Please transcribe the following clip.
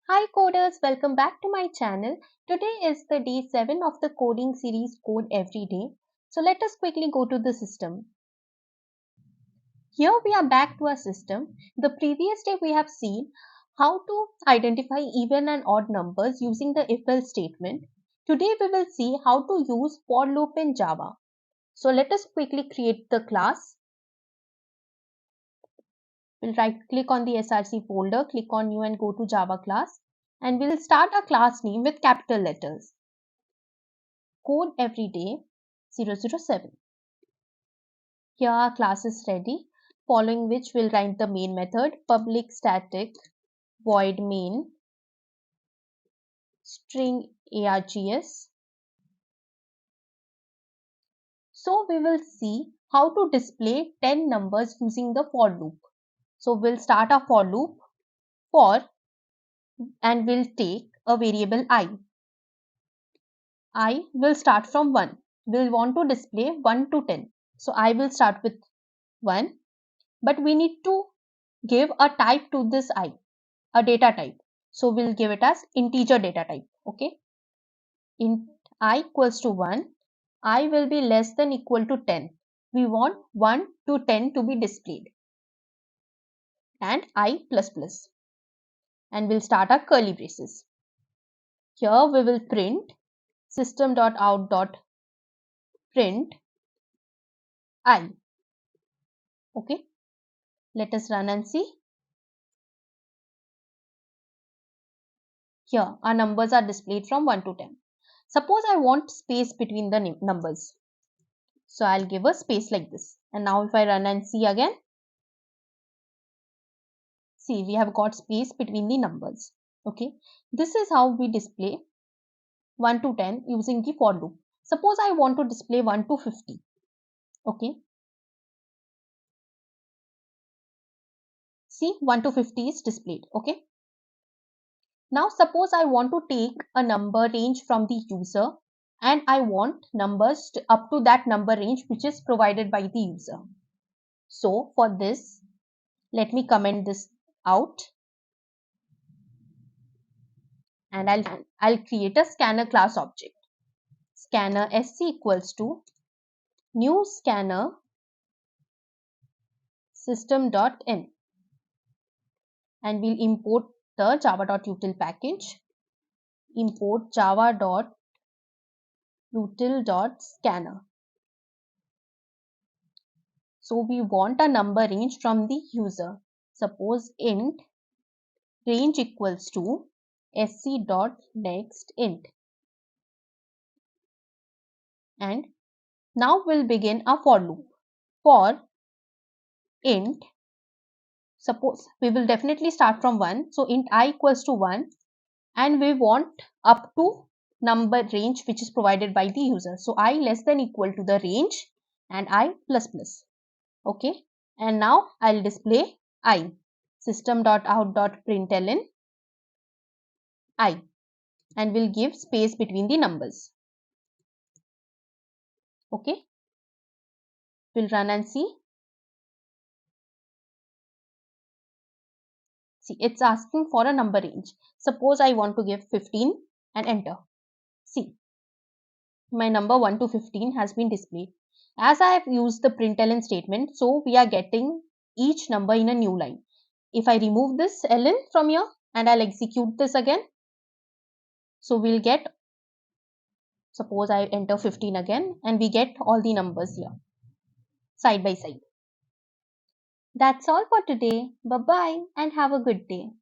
Hi coders, welcome back to my channel. Today is the day 7 of the coding series Code Every Day. So let us quickly go to the system. Here we are back to our system. The previous day we have seen how to identify even and odd numbers using the if-else statement. Today we will see how to use for loop in Java. So let us quickly create the class. We'll right click on the src folder, click on new and go to Java class, and we'll start our class name with capital letters. Code Everyday 007. Here our class is ready, following which we'll write the main method public static void main string args. So we will see how to display 10 numbers using the for loop. So we'll start our for loop for and we'll take a variable I. I will start from 1. We'll want to display 1 to 10. So I will start with 1, but we need to give a type to this I, a data type. So we'll give it as integer data type. Okay. Int I equals to 1. I will be less than equal to 10. We want 1 to 10 to be displayed. And I plus plus. And we'll start our curly braces. Here we will print system.out.print I. Okay. Let us run and see. Here our numbers are displayed from 1 to 10. Suppose I want space between the numbers. So I'll give a space like this. And now if I run and see again, see we have got space between the numbers. Okay. This is how we display 1 to 10 using the for loop. Suppose I want to display 1 to 50. Okay. See 1 to 50 is displayed. Okay. Now suppose I want to take a number range from the user and I want numbers up to that number range which is provided by the user. So for this, let me comment this out and I'll create a scanner class object. Scanner sc equals to new scanner system.in, and we'll import the java.util package. Import java.util.scanner. So we want a number range from the user. Suppose int range equals to sc.nextInt. And now we'll begin a for loop. For int, suppose we will definitely start from 1. So int I equals to 1 and we want up to number range which is provided by the user. So I less than equal to the range and I plus plus. Okay. And now I'll display I system.out.println I and we'll give space between the numbers. Okay. We'll run and see. See, it's asking for a number range. Suppose I want to give 15 and enter. See, my number 1 to 15 has been displayed. As I have used the println statement, so we are getting each number in a new line. If I remove this ln from here and I'll execute this again, so we'll get, suppose I enter 15 again and we get all the numbers here side by side. That's all for today. Bye bye and have a good day.